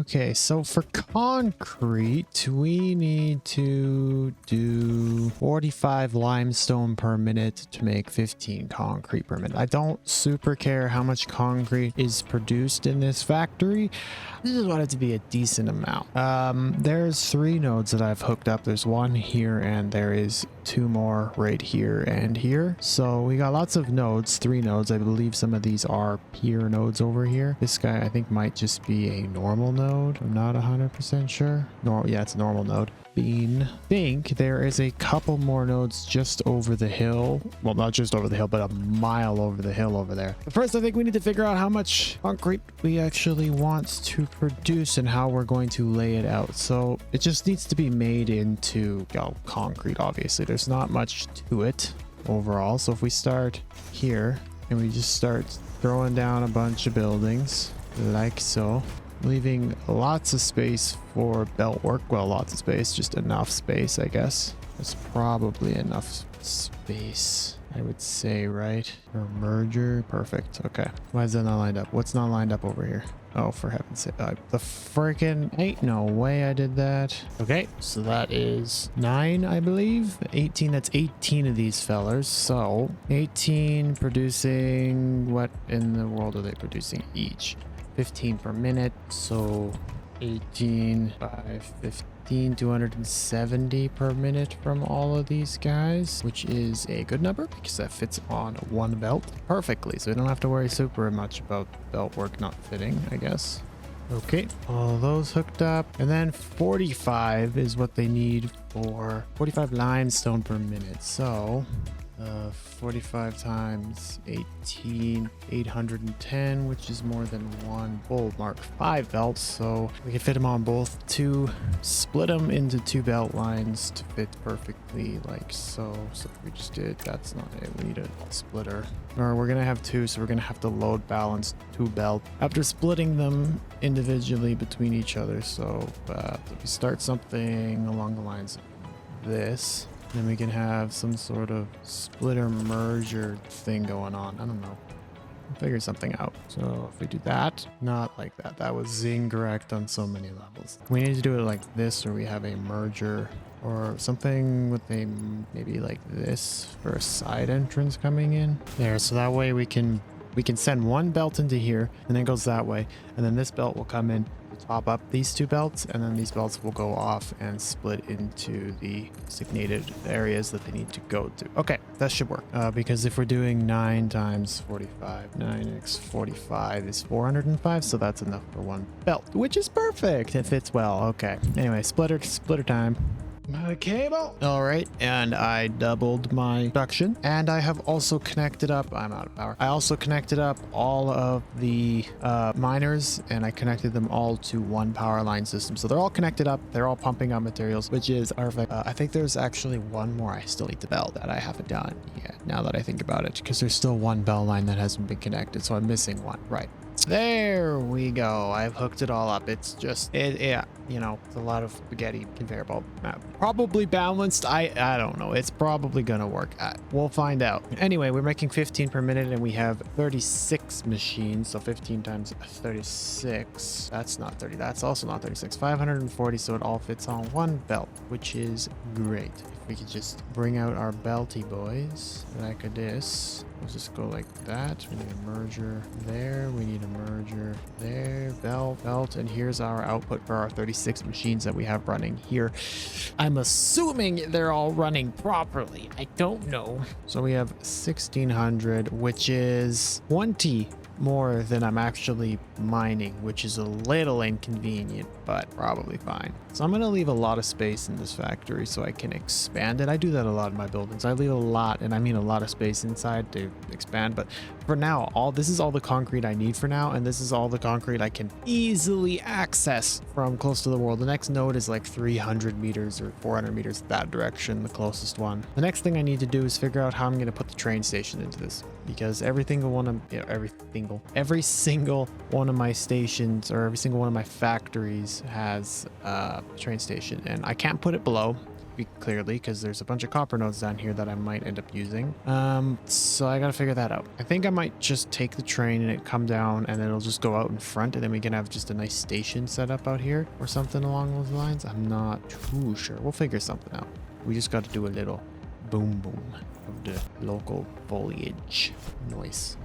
Okay, so for concrete, we need to do 45 limestone per minute to make 15 concrete per minute. I don't super care how much concrete is produced in this factory. I just want it to be a decent amount. There's 3 nodes that I've hooked up. There's 1 here and there is 2 more right here and here. So we got lots of nodes, 3 nodes. I believe some of these are peer nodes over here. This guy I think might just be a normal node. I'm not 100% sure. Yeah, it's a normal node. I think there is a couple more nodes just over the hill. Well, not just over the hill, but a mile over the hill over there. But first, I think we need to figure out how much concrete we actually want to produce and how we're going to lay it out. So it just needs to be made into concrete, obviously. There's not much to it overall. So if we start here and we just start throwing down a bunch of buildings like so, leaving lots of space for belt work. Well, lots of space, just enough space, I guess. That's probably enough space, I would say, right? For merger. Perfect. Okay. Why is that not lined up? What's not lined up over here? Oh, for heaven's sake. The freaking ain't no way I did that. Okay, so that is 9, I believe. 18, that's 18 of these fellers. So 18 producing, what in the world are they producing each? 15 per minute, so 18 by 15, 270 per minute from all of these guys, which is a good number because that fits on 1 belt perfectly, so we don't have to worry super much about belt work not fitting, I guess. Okay, all those hooked up, and then 45 is what they need for 45 limestone per minute. So 45 times 18, 810, which is more than 1 full Mark 5 belts. So we can fit them on both to split them into 2 belt lines to fit perfectly like so. So if we just did, that's not it. We need a splitter, or we're going to have 2. So we're going to have to load balance 2 belt after splitting them individually between each other. So if we start something along the lines of this, then we can have some sort of splitter merger thing going on. I don't know. We'll figure something out. So if we do that, not like that. That was incorrect on so many levels. We need to do it like this, or we have a merger or something with a maybe like this for a side entrance coming in there. So that way we can send 1 belt into here and then it goes that way. And then this belt will come in to top up these 2 belts, and then these belts will go off and split into the designated areas that they need to go to. Okay, that should work. Because if we're doing 9 times 45, 9x 45 is 405, so that's enough for 1 belt, which is perfect. It fits well. Okay. Anyway, splitter time. My cable. All right, and I doubled my production, and I have also connected up, I'm out of power, I also connected up all of the miners, and I connected them all to 1 power line system. So they're all connected up, they're all pumping out materials, which is perfect. I think there's actually 1 more I still need to belt that I haven't done yet, now that I think about it, because there's still 1 bell line that hasn't been connected, so I'm missing 1. Right. There we go. I've hooked it all up. It's just, yeah, you know, it's a lot of spaghetti conveyor belt. Probably balanced. I don't know. It's probably gonna work. We'll find out. Anyway, we're making 15 per minute and we have 36 machines. So 15 times 36. That's not 30. That's also not 36. 540. So it all fits on 1 belt, which is great. If we could just bring out our belty boys like this. We'll just go like that. We need a merger there. We need a merger there. Belt. And here's our output for our 36 machines that we have running here. I'm assuming they're all running properly. I don't know. So we have 1600, which is 20 more than I'm actually mining, which is a little inconvenient, but probably fine. So I'm going to leave a lot of space in this factory so I can expand it. I do that a lot in my buildings. I leave a lot, and I mean a lot of space inside to expand, but for now, this is all the concrete I need for now, and this is all the concrete I can easily access from close to the world. The next node is like 300 meters or 400 meters that direction, the closest one. The next thing I need to do is figure out how I'm going to put the train station into this, because every single one of my stations, or every single one of my factories has a train station, and I can't put it below clearly because there's a bunch of copper nodes down here that I might end up using. So I gotta figure that out. I think I might just take the train and it come down and then it'll just go out in front and then we can have just a nice station set up out here or something along those lines. I'm not too sure. We'll figure something out. We just got to do a little boom boom of the local foliage noise.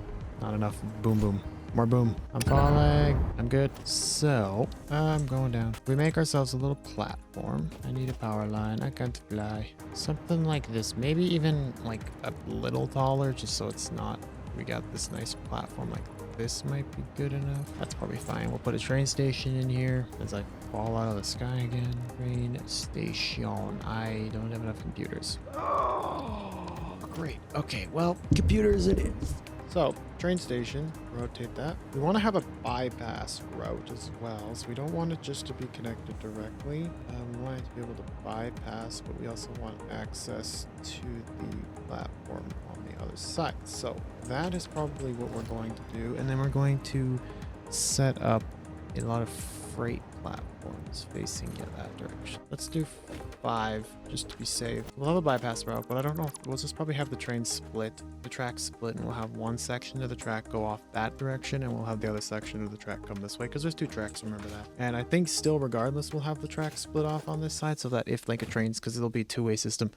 Not enough boom boom. More boom. I'm falling. I'm good. So I'm going down. We make ourselves a little platform. I need a power line. I can't fly. Something like this. Maybe even like a little taller just so it's not. We got this nice platform like this might be good enough. That's probably fine. We'll put a train station in here as I fall out of the sky again. Train station. I don't have enough computers. Oh, great. Okay, well, computers it is. So, train station, rotate that. We want to have a bypass route as well, so we don't want it just to be connected directly. We want it to be able to bypass, but we also want access to the platform on the other side. So, that is probably what we're going to do, and then we're going to set up a lot of freight platforms facing that direction. Let's do 5 just to be safe. We'll have a bypass route, but I don't know. We'll just probably have the train split, the track split, and we'll have one section of the track go off that direction, and we'll have the other section of the track come this way because there's 2 tracks. Remember that. And I think still, regardless, we'll have the track split off on this side so that if like a train's, because it'll be a 2-way system.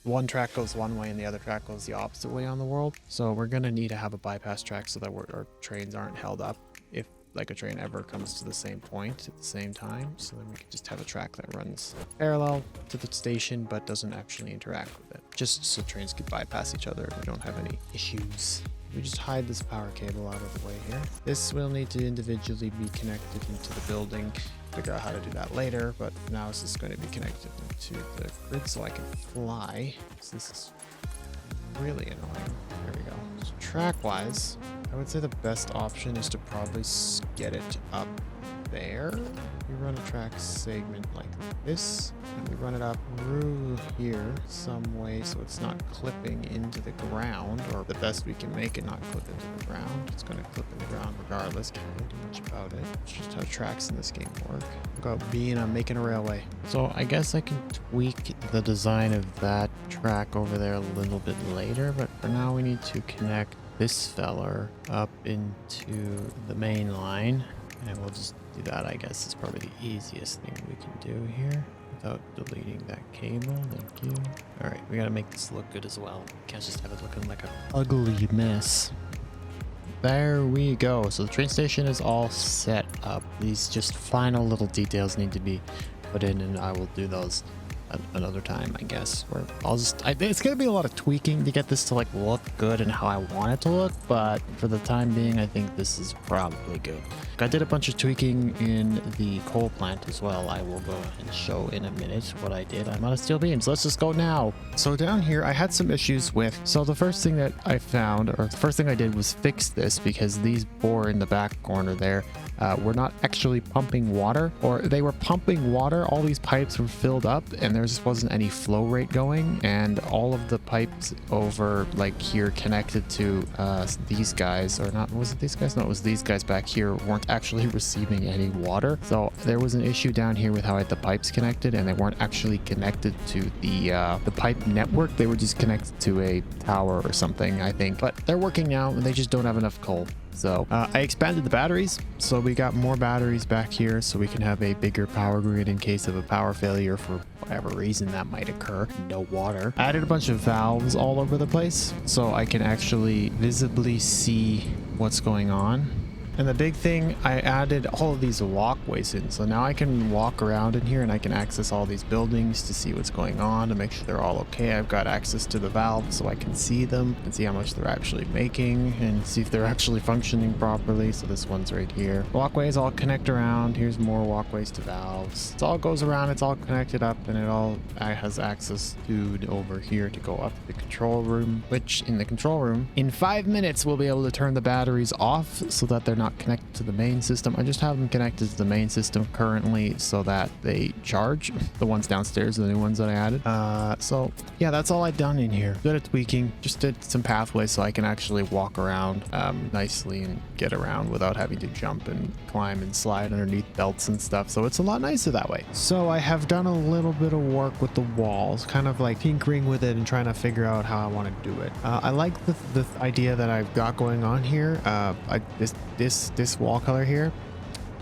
One track goes one way and the other track goes the opposite way on the world. So we're gonna need to have a bypass track so that our trains aren't held up if like a train ever comes to the same point at the same time. So then we can just have a track that runs parallel to the station but doesn't actually interact with it, just so trains can bypass each other and we don't have any issues. We just hide this power cable out of the way here. This will need to individually be connected into the building. Figure out how to do that later, but now this is going to be connected into the grid so I can fly. So this is really annoying. There we go. So track wise, I would say the best option is to probably get it up there. We run a track segment like this, and we run it up through here some way so it's not clipping into the ground, or the best we can make it not clip into the ground. It's going to clip in the ground regardless. Can't really do much about it. It's just how tracks in this game work. I'm making a railway. So I guess I can tweak the design of that track over there a little bit later, but for now we need to connect this feller up into the main line, and we'll just do that. I guess is probably the easiest thing we can do here without deleting that cable. Thank you. All right, we gotta make this look good as well. Can't just have it looking like an ugly mess. There we go. So the train station is all set up. These just final little details need to be put in, and I will do those another time, I guess. Where it's gonna be a lot of tweaking to get this to like look good and how I want it to look, but for the time being I think this is probably good. I did a bunch of tweaking in the coal plant as well. I will go and show in a minute what I did. I'm out of steel beams. Let's just go now. So down here I had some issues with, so the first thing that I found, or the first thing I did, was fix this because these bore in the back corner there were not actually pumping water, or they were pumping water. All these pipes were filled up and there just wasn't any flow rate going, and all of the pipes over like here connected to these guys, or not, was it these guys? No, it was these guys back here, weren't actually receiving any water. So there was an issue down here with how I had the pipes connected, and they weren't actually connected to the pipe network. They were just connected to a tower or something, I think, but they're working now and they just don't have enough coal. So I expanded the batteries, so we got more batteries back here so we can have a bigger power grid in case of a power failure for whatever reason that might occur. No water. I added a bunch of valves all over the place so I can actually visibly see what's going on. And the big thing, I added all of these walkways in, so now I can walk around in here and I can access all these buildings to see what's going on, to make sure they're all okay. I've got access to the valves so I can see them and see how much they're actually making and see if they're actually functioning properly. So this one's right here. Walkways all connect around. Here's more walkways to valves. It all goes around, it's all connected up, and it all has access to over here to go up to the control room, which in the control room, in 5 minutes, we'll be able to turn the batteries off so that they're not connected to the main system. I just have them connected to the main system currently so that they charge. The ones downstairs are the new ones that I added. So yeah, that's all I've done in here. Good at tweaking. Just did some pathways so I can actually walk around nicely and get around without having to jump and climb and slide underneath belts and stuff. So it's a lot nicer that way. So I have done a little bit of work with the walls, kind of like tinkering with it and trying to figure out how I want to do it. I like the idea that I've got going on here. This wall color here,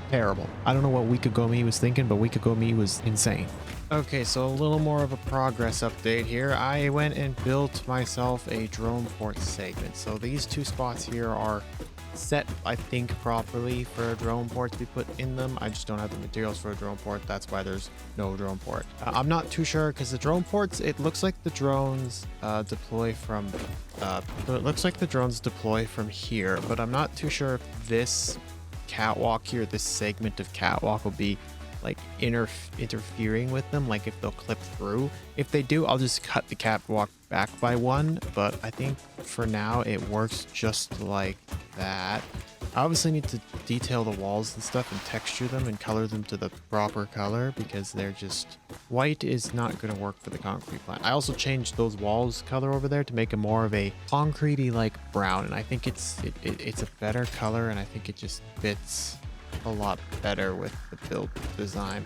terrible. I don't know what Week Ago Me was thinking, but Week Ago Me was insane. Okay, so a little more of a progress update here. I went and built myself a drone port segment. So these two spots here are set, I think, properly for a drone port to be put in them. I just don't have the materials for a drone port. That's why there's no drone port. I'm not too sure because the drone ports, it looks like the drones deploy from here, but I'm not too sure if this catwalk here, this segment of catwalk will be like interfering with them, like if they'll clip through. If they do, I'll just cut the catwalk back by one, but I think for now it works just like that. I obviously need to detail the walls and stuff and texture them and color them to the proper color because they're just white is not going to work for the concrete plant. I also changed those walls color over there to make it more of a concretey like brown, and I think it's a better color, and I think it just fits a lot better with the build design.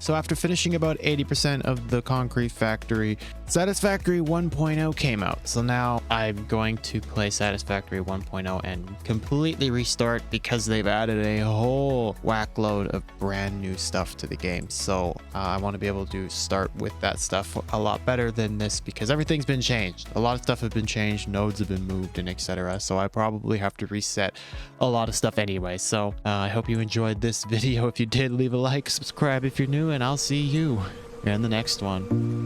So after finishing about 80% of the concrete factory, Satisfactory 1.0 came out. So now I'm going to play Satisfactory 1.0 and completely restart because they've added a whole whack load of brand new stuff to the game. So I want to be able to start with that stuff a lot better than this because everything's been changed. A lot of stuff has been changed, nodes have been moved, and etc. So I probably have to reset a lot of stuff anyway. So I hope you enjoyed this video. If you did, leave a like, subscribe if you're new, and I'll see you in the next one.